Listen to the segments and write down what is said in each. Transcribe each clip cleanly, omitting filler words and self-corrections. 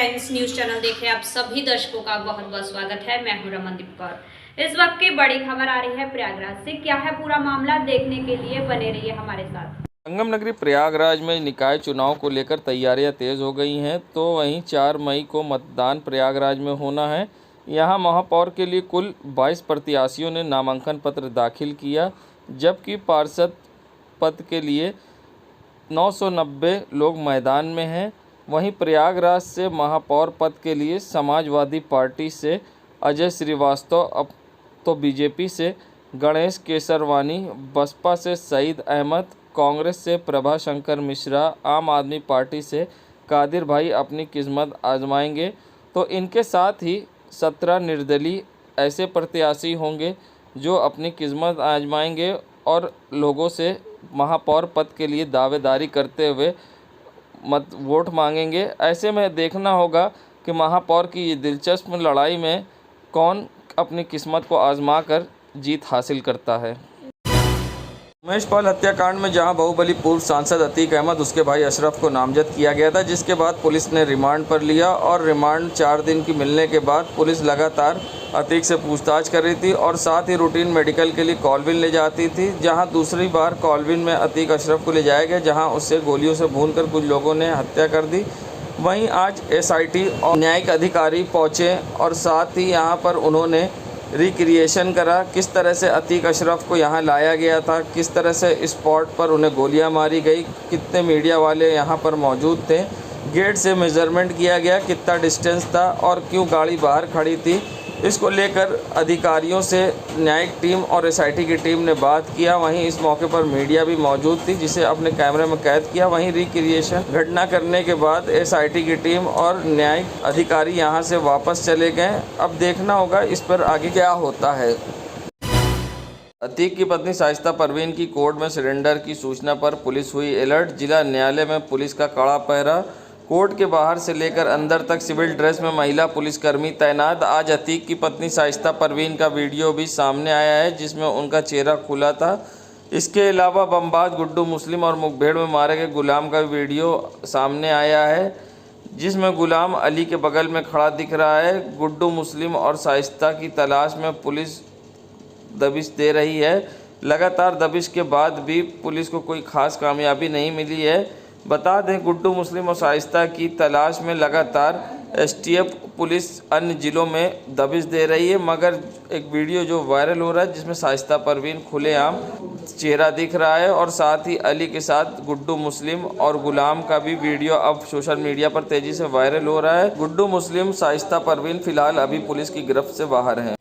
Friends, news channel देखे आप सभी दर्शकों का बहुत बहुत स्वागत है। मैं हूं रमनदीप कौर। इस वक्त की बड़ी खबर आ रही है प्रयागराज से। क्या है पूरा मामला, देखने के लिए बने रहिए हमारे साथ। संगम नगरी प्रयागराज में निकाय चुनाव को लेकर तैयारियां तेज हो गई हैं, तो वहीं 4 मई को मतदान प्रयागराज में होना है। यहां महापौर के लिए कुल 22 प्रत्याशियों ने नामांकन पत्र दाखिल किया, जबकि पार्षद पद के लिए 990 लोग मैदान में हैं। वहीं प्रयागराज से महापौर पद के लिए समाजवादी पार्टी से अजय श्रीवास्तव, अब तो बीजेपी से गणेश केसरवानी, बसपा से सईद अहमद, कांग्रेस से प्रभा शंकर मिश्रा, आम आदमी पार्टी से कादिर भाई अपनी किस्मत आजमाएंगे। तो इनके साथ ही 17 निर्दलीय ऐसे प्रत्याशी होंगे जो अपनी किस्मत आजमाएंगे और लोगों से महापौर पद के लिए दावेदारी करते हुए वोट मांगेंगे। ऐसे में देखना होगा कि महापौर की ये दिलचस्प लड़ाई में कौन अपनी किस्मत को आजमा कर जीत हासिल करता है। उमेश पाल हत्याकांड में जहां बाहुबली पूर्व सांसद अतीक अहमद उसके भाई अशरफ को नामजद किया गया था, जिसके बाद पुलिस ने रिमांड पर लिया और रिमांड 4 दिन की मिलने के बाद पुलिस लगातार अतीक से पूछताछ कर रही थी और साथ ही रूटीन मेडिकल के लिए कॉलविन ले जाती थी। जहां दूसरी बार कॉलविन में अतीक अशरफ को ले जाया गया, जहां उससे गोलियों से भूनकर कुछ लोगों ने हत्या कर दी। वहीं आज एसआईटी और न्यायिक अधिकारी पहुंचे और साथ ही यहां पर उन्होंने रिक्रिएशन करा, किस तरह से अतीक अशरफ को यहाँ लाया गया था, किस तरह से स्पॉट पर उन्हें गोलियां मारी गई, कितने मीडिया वाले यहाँ पर मौजूद थे, गेट से मेज़रमेंट किया गया, कितना डिस्टेंस था और क्यों गाड़ी बाहर खड़ी थी। इसको लेकर अधिकारियों से न्यायिक टीम और एसआईटी की टीम ने बात किया। वहीं इस मौके पर मीडिया भी मौजूद थी, जिसे अपने कैमरे में कैद किया। वहीं रिक्रिएशन घटना करने के बाद एसआईटी की टीम और न्यायिक अधिकारी यहां से वापस चले गए। अब देखना होगा इस पर आगे क्या होता है। अतीक की पत्नी शाइस्ता परवीन की कोर्ट में सरेंडर की सूचना पर पुलिस हुई अलर्ट। जिला न्यायालय में पुलिस का कड़ा पहरा, कोर्ट के बाहर से लेकर अंदर तक सिविल ड्रेस में महिला पुलिसकर्मी तैनात। आज अतीक की पत्नी शाइस्ता परवीन का वीडियो भी सामने आया है, जिसमें उनका चेहरा खुला था। इसके अलावा बमबाज गुड्डू मुस्लिम और मुठभेड़ में मारे गए गुलाम का वीडियो सामने आया है, जिसमें गुलाम अली के बगल में खड़ा दिख रहा है। गुड्डू मुस्लिम और शाइस्ता की तलाश में पुलिस दबिश दे रही है। लगातार दबिश के बाद भी पुलिस को कोई खास कामयाबी नहीं मिली है। बता दें, गुड्डू मुस्लिम और शाइस्ता की तलाश में लगातार एसटीएफ पुलिस अन्य ज़िलों में दबिश दे रही है, मगर एक वीडियो जो वायरल हो रहा है जिसमें शाइस्ता परवीन खुलेआम चेहरा दिख रहा है और साथ ही अली के साथ गुड्डू मुस्लिम और गुलाम का भी वीडियो अब सोशल मीडिया पर तेज़ी से वायरल हो रहा है। गुड्डू मुस्लिम, शाइस्ता परवीन फिलहाल अभी पुलिस की गिरफ्त से बाहर हैं।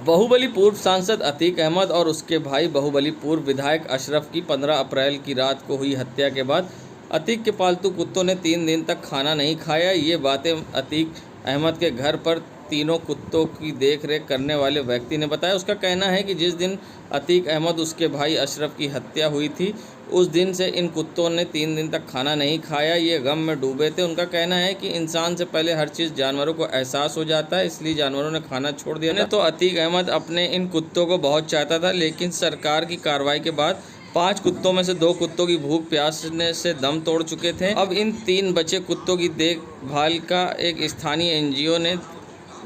बाहुबली पूर्व सांसद अतीक अहमद और उसके भाई बाहुबली पूर्व विधायक अशरफ की 15 अप्रैल की रात को हुई हत्या के बाद अतीक के पालतू कुत्तों ने 3 दिन तक खाना नहीं खाया। ये बातें अतीक अहमद के घर पर तीनों कुत्तों की देखरेख करने वाले व्यक्ति ने बताया। उसका कहना है कि जिस दिन अतीक अहमद उसके भाई अशरफ की हत्या हुई थी, उस दिन से इन कुत्तों ने 3 दिन तक खाना नहीं खाया। ये गम में डूबे थे। उनका कहना है कि इंसान से पहले हर चीज़ जानवरों को एहसास हो जाता है, इसलिए जानवरों ने खाना छोड़ दिया। तो अतीक अहमद अपने इन कुत्तों को बहुत चाहता था, लेकिन सरकार की कार्रवाई के बाद 5 कुत्तों में से 2 कुत्तों की भूख प्यास से दम तोड़ चुके थे। अब इन 3 बचे कुत्तों की देखभाल का एक स्थानीय एनजीओ ने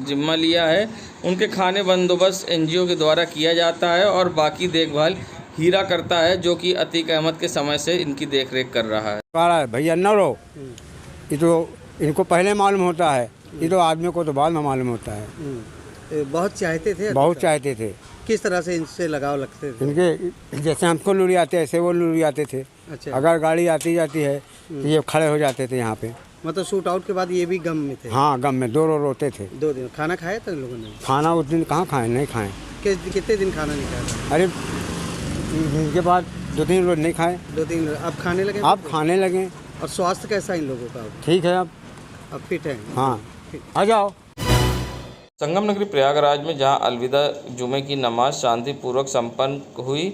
जिम्मा लिया है। उनके खाने बंदोबस्त एनजीओ के द्वारा किया जाता है और बाकी देखभाल हीरा करता है, जो कि अतीक अहमद के समय से इनकी देखरेख कर रहा है। भैया न रो, ये तो इनको पहले मालूम होता है, ये तो आदमी को तो बाद में मालूम होता है। बहुत चाहते थे, बहुत चाहते थे। किस तरह से इनसे लगाव लगते थे? इनके जैसे हमको लुड़ी आते ऐसे वो लुड़ी आते थे। अच्छा। अगर गाड़ी आती जाती है तो ये खड़े हो जाते थे यहाँ पे। मतलब शूट आउट के बाद ये भी गम में थे? हाँ, गम में 2 रोते थे। 2 दिन खाना खाया था इन लोगों ने? खाना उस दिन कहाँ खाए, नहीं खाए। कितने दिन खाना नहीं खाया? अरे इनके बाद 2-3 रोज नहीं खाए। 2-3 अब खाने लगे? अब खाने लगे। और स्वास्थ्य कैसा इन लोगों का? ठीक है, अब फिट है? हाँ, आ जाओ। संगम नगरी प्रयागराज में जहां अलविदा जुमे की नमाज शांतिपूर्वक संपन्न हुई।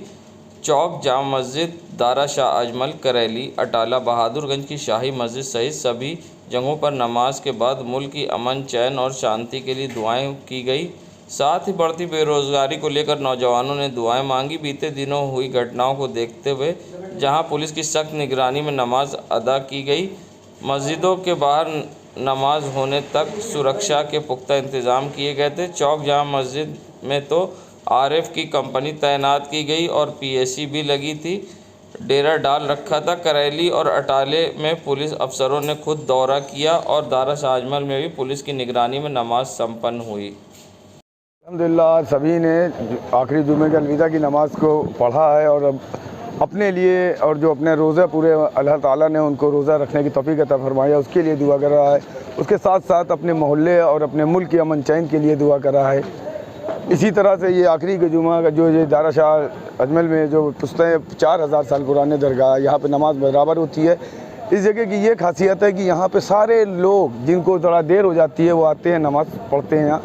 चौक जामा मस्जिद, दारा शाह अजमल, करेली, अटाला, बहादुरगंज की शाही मस्जिद सहित सभी जगहों पर नमाज के बाद मुल्क की अमन, चैन और शांति के लिए दुआएं की गई। साथ ही बढ़ती बेरोजगारी को लेकर नौजवानों ने दुआएं मांगी। बीते दिनों हुई घटनाओं को देखते हुए जहां पुलिस की सख्त निगरानी में नमाज अदा की गई, मस्जिदों के बाहर नमाज होने तक सुरक्षा के पुख्ता इंतज़ाम किए गए थे। चौक जामा मस्जिद में तो आरएफ की कंपनी तैनात की गई और पीएसी भी लगी थी। डेरा डाल रखा था। करेली और अटाले में पुलिस अफसरों ने खुद दौरा किया और दारा शाह अजमल में भी पुलिस की निगरानी में नमाज संपन्न हुई। अल्हम्दुलिल्लाह सभी ने आखिरी जुमे के अलविदा की नमाज़ को पढ़ा है और अब अपने लिए और जो अपने रोज़ा पूरे अल्लाह ताला ने उनको रोज़ा रखने की तौफीक अता फरमाया उसके लिए दुआ कर रहा है। उसके साथ साथ अपने मोहल्ले और अपने मुल्क के अमन चैन के लिए दुआ कर रहा है। इसी तरह से ये आखिरी के जुमा का जो ये दारा शाह अजमल में जो पुश्तें 4000 साल पुराने दरगाह यहाँ पे नमाज बराबर होती है। इस जगह की ये खासियत है कि यहाँ पे सारे लोग जिनको थोड़ा देर हो जाती है वो आते हैं, नमाज़ पढ़ते हैं यहाँ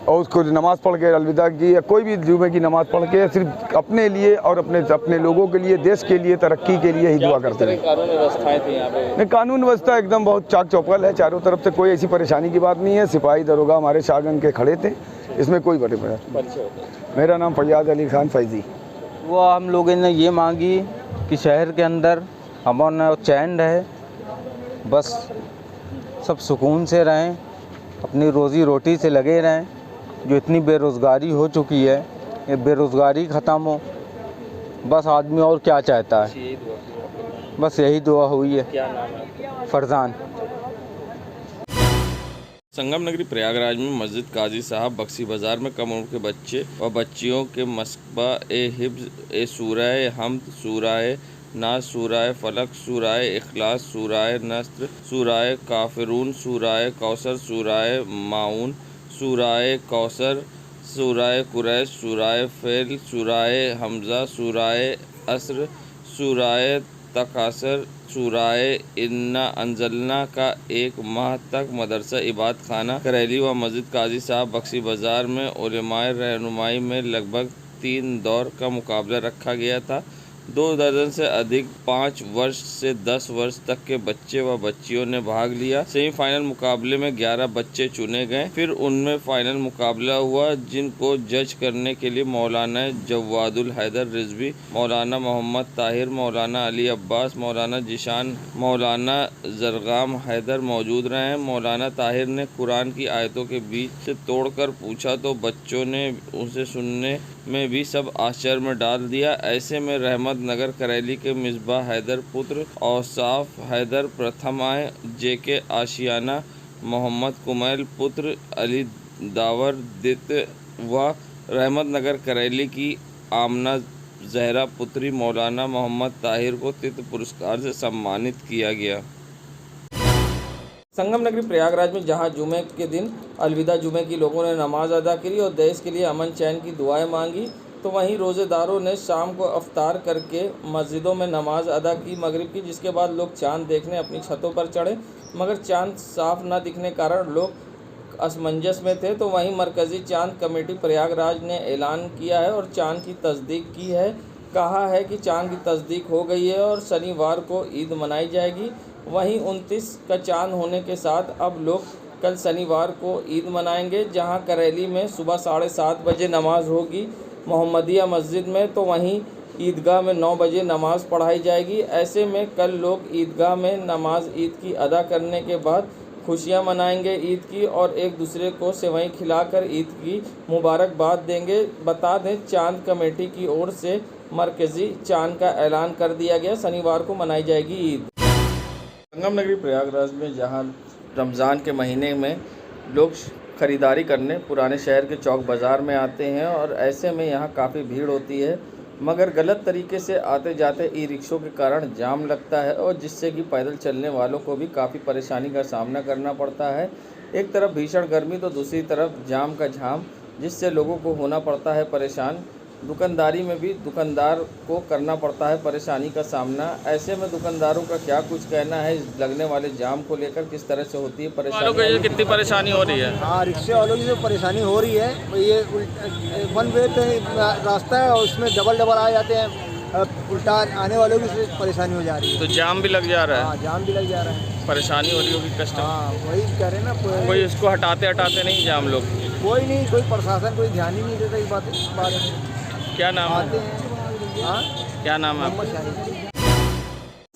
और उसको नमाज़ पढ़ के अलविदा की या कोई भी जुमे की नमाज़ पढ़ के सिर्फ अपने लिए और अपने लोगों के लिए, देश के लिए, तरक्की के लिए ही दुआ करते हैं। कानून व्यवस्थाएं थी यहाँ पे? नहीं, कानून व्यवस्था एकदम बहुत चाक चौपल है। चारों तरफ से कोई ऐसी परेशानी की बात नहीं है। सिपाही दरोगा हमारे शाहगंज के खड़े थे, इसमें कोई बड़े मेरा नाम फैयाज अली खान फैजी। वो हम लोगों ने ये मांगी कि शहर के अंदर अमन और चैन रहे, बस सब सुकून से रहें, अपनी रोज़ी रोटी से लगे रहें। जो इतनी बेरोज़गारी हो चुकी है ये बेरोज़गारी ख़त्म हो, बस आदमी और क्या चाहता है। बस यही दुआ हुई है। क्या नाम है? फरजान। संगम नगरी प्रयागराज में मस्जिद काजी साहब बक्सी बाज़ार में कम उम्र के बच्चे और बच्चियों के मस्कबा हिफ्ज़ सूरह हमद, सूरह नास, सूरह फलक, सूरह इखलास, सूरह नस्र, सूरह काफिरून, सूरह कौसर, सूरह माऊन, सूरह कौसर, सूरह कुरैश, सूरह फ़ैल, सूरह हमज़ा, सूरह असर, सूरह तकासर, सूरह इन्ना अंजलना का एक माह तक मदरसा इबादत खाना करेली व मस्जिद काजी साहब बक्सी बाज़ार में उलेमाए रहनुमाई में लगभग 3 दौर का मुकाबला रखा गया था। 2 दर्जन से अधिक 5 वर्ष से 10 वर्ष तक के बच्चे व बच्चियों ने भाग लिया। सेमीफाइनल मुकाबले में 11 बच्चे चुने गए, फिर उनमें फाइनल मुकाबला हुआ जिनको जज करने के लिए मौलाना जवादुल हैदर रिजवी, मौलाना मोहम्मद ताहिर, मौलाना अली अब्बास, मौलाना जिशान, मौलाना जरगाम हैदर मौजूद रहे। मौलाना ताहिर ने कुरान की आयतों के बीच से तोड़कर पूछा तो बच्चों ने उसे सुनने में भी सब आश्चर्य में डाल दिया। ऐसे में रहमत नगर करेली के मिसबाह हैदर पुत्र औसाफ हैदर प्रथम आए, जेके आशियाना मोहम्मद कुमैल पुत्र अली दावर द्वितीय व रहमत नगर करेली की आमना जहरा पुत्री मौलाना मोहम्मद ताहिर को तृतीय पुरस्कार से सम्मानित किया गया। संगम नगरी प्रयागराज में जहां जुमे के दिन अलविदा जुमे की लोगों ने नमाज अदा की और देश के लिए अमन चैन की दुआएं मांगी, तो वहीं रोज़ेदारों ने शाम को अफ्तार करके मस्जिदों में नमाज अदा की मगरिब की, जिसके बाद लोग चांद देखने अपनी छतों पर चढ़े, मगर चांद साफ न दिखने कारण लोग असमंजस में थे। तो वहीं मरकज़ी चांद कमेटी प्रयागराज ने ऐलान किया है और चांद की तस्दीक की है। कहा है कि चांद की तस्दीक हो गई है और शनिवार को ईद मनाई जाएगी। वहीं 29 का चांद होने के साथ अब लोग कल शनिवार को ईद मनाएंगे, जहां करेली में सुबह 7:30 बजे नमाज होगी मोहम्मदिया मस्जिद में, तो वहीं ईदगाह में 9 बजे नमाज़ पढ़ाई जाएगी। ऐसे में कल लोग ईदगाह में नमाज ईद की अदा करने के बाद खुशियां मनाएंगे ईद की और एक दूसरे को सेवई खिलाकर ईद की मुबारकबाद देंगे। बता दें चांद कमेटी की ओर से मरकज़ी चांद का ऐलान कर दिया गया, शनिवार को मनाई जाएगी ईद। संगम नगरी प्रयागराज में जहां रमज़ान के महीने में लोग ख़रीदारी करने पुराने शहर के चौक बाज़ार में आते हैं और ऐसे में यहाँ काफ़ी भीड़ होती है, मगर गलत तरीके से आते जाते ई रिक्शों के कारण जाम लगता है और जिससे कि पैदल चलने वालों को भी काफ़ी परेशानी का सामना करना पड़ता है। एक तरफ भीषण गर्मी तो दूसरी तरफ जाम का झाम, जिससे लोगों को होना पड़ता है परेशान। दुकानदारी में भी दुकानदार को करना पड़ता है परेशानी का सामना। ऐसे में दुकानदारों का क्या कुछ कहना है इस लगने वाले जाम को लेकर, किस तरह से होती है परेशानी, कितनी परेशानी हो रही है? हाँ, रिक्शे वालों की जो परेशानी हो रही है, ये वन वे पे रास्ता है और उसमें डबल आ जाते हैं, उल्टा आने वालों की परेशानी हो जा रही है। तो जाम भी लग जा रहा है? हाँ, जाम भी लग जा रहा है, परेशानी हो रही होगी कस्टमर। हाँ, वही कह रहे हैं ना, कोई इसको हटाते नहीं जाम लोग? कोई नहीं, कोई प्रशासन कोई ध्यान ही नहीं देता इस बारे में। क्या नाम आते है? हैं। हाँ, क्या नाम है? मोहम्मद शाहिद।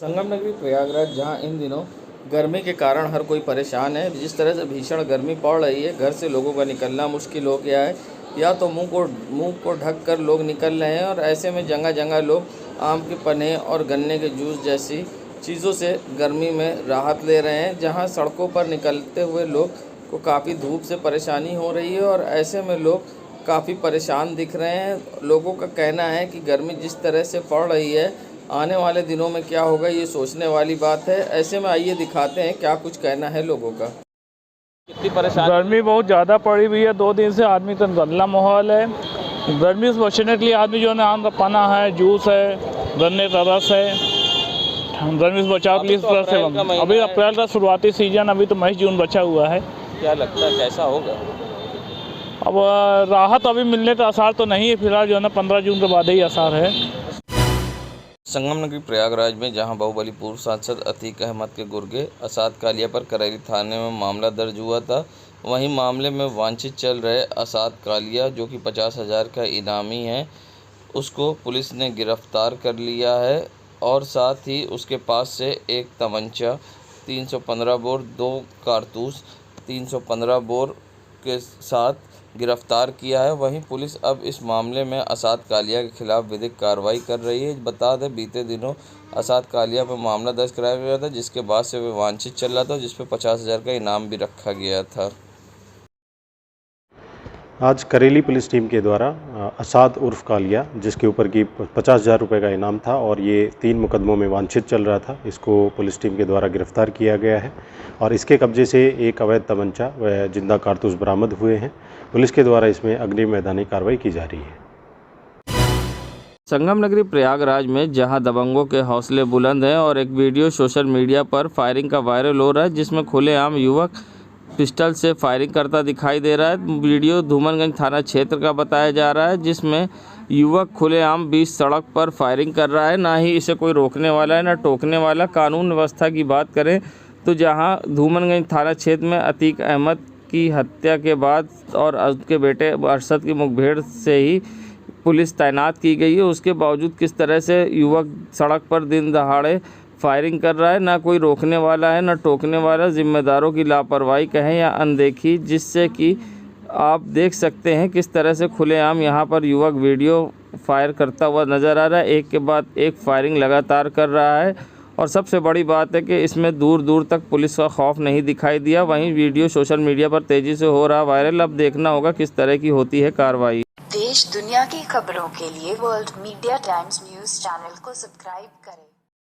संगम नगरी प्रयागराज जहां इन दिनों गर्मी के कारण हर कोई परेशान है। जिस तरह से भीषण गर्मी पड़ रही है, घर से लोगों का निकलना मुश्किल हो गया है। या तो मुंह को ढक कर लोग निकल रहे हैं और ऐसे में जगह जगह लोग आम के पन्ने और गन्ने के जूस जैसी चीज़ों से गर्मी में राहत ले रहे हैं। जहां सड़कों पर निकलते हुए लोग को काफ़ी धूप से परेशानी हो रही है और ऐसे में लोग काफ़ी परेशान दिख रहे हैं। लोगों का कहना है कि गर्मी जिस तरह से पड़ रही है, आने वाले दिनों में क्या होगा ये सोचने वाली बात है। ऐसे में आइए दिखाते हैं क्या कुछ कहना है लोगों का। कितनी परेशानी? गर्मी बहुत ज़्यादा पड़ी हुई है, 2 दिन से आदमी तो गंदा माहौल है। गर्मी से बचने के लिए आदमी जो है आम का पन्ना है, जूस है, गन्ने का रस है, गर्मी से बचाव के लिए अभी अप्रैल का शुरुआती सीजन, अभी तो मई जून बचा हुआ है। क्या लगता है कैसा होगा? अब राहत अभी मिलने का आसार तो नहीं है, फिलहाल जो है 15 जून के बाद ही आसार है। संगम नगरी प्रयागराज में जहां बाहुबली पूर्व सांसद अतीक अहमद के गुर्गे असाद कालिया पर करेली थाने में मामला दर्ज हुआ था, वहीं मामले में वांछित चल रहे असाद कालिया जो कि 50,000 का इनामी है, उसको पुलिस ने गिरफ्तार कर लिया है और साथ ही उसके पास से एक तमंचा, 315 बोर, 2 कारतूस 315 बोर के साथ गिरफ्तार किया है। वहीं पुलिस अब इस मामले में असाद कालिया के खिलाफ विधिक कार्रवाई कर रही है। बता दें बीते दिनों असाद कालिया पर मामला दर्ज कराया गया था, जिसके बाद से वे वांछित चल रहा था, जिस पर 50,000 का इनाम भी रखा गया था। आज करेली पुलिस टीम के द्वारा असाद उर्फ कालिया, जिसके ऊपर की 50,000 रुपये का इनाम था और ये 3 मुकदमों में वांछित चल रहा था, इसको पुलिस टीम के द्वारा गिरफ्तार किया गया है और इसके कब्जे से एक अवैध तमंचा व जिंदा कारतूस बरामद हुए हैं। पुलिस के द्वारा इसमें अग्रिम मैदानी कार्रवाई की जा रही है। संगम नगरी प्रयागराज में जहां दबंगों के हौसले बुलंद हैं और एक वीडियो सोशल मीडिया पर फायरिंग का वायरल हो रहा है, जिसमें खुलेआम युवक पिस्टल से फायरिंग करता दिखाई दे रहा है। वीडियो धूमनगंज थाना क्षेत्र का बताया जा रहा है, जिसमें युवक खुलेआम बीच सड़क पर फायरिंग कर रहा है। ना ही इसे कोई रोकने वाला है ना टोकने वाला। कानून व्यवस्था की बात करें तो जहां धूमनगंज थाना क्षेत्र में अतीक अहमद की हत्या के बाद और उसके बेटे अरशद की मुठभेड़ से ही पुलिस तैनात की गई है, उसके बावजूद किस तरह से युवक सड़क पर दिन दहाड़े फायरिंग कर रहा है। ना कोई रोकने वाला है ना टोकने वाला। जिम्मेदारों की लापरवाही कहें या अनदेखी, जिससे कि आप देख सकते हैं किस तरह से खुलेआम यहाँ पर युवक वीडियो फायर करता हुआ नज़र आ रहा है। एक के बाद एक फायरिंग लगातार कर रहा है और सबसे बड़ी बात है कि इसमें दूर दूर तक पुलिस का खौफ नहीं दिखाई दिया। वहीं वीडियो सोशल मीडिया पर तेज़ी से हो रहा वायरल। अब देखना होगा किस तरह की होती है कार्रवाई। देश दुनिया की खबरों के लिए world media times news channel को सब्सक्राइब करें।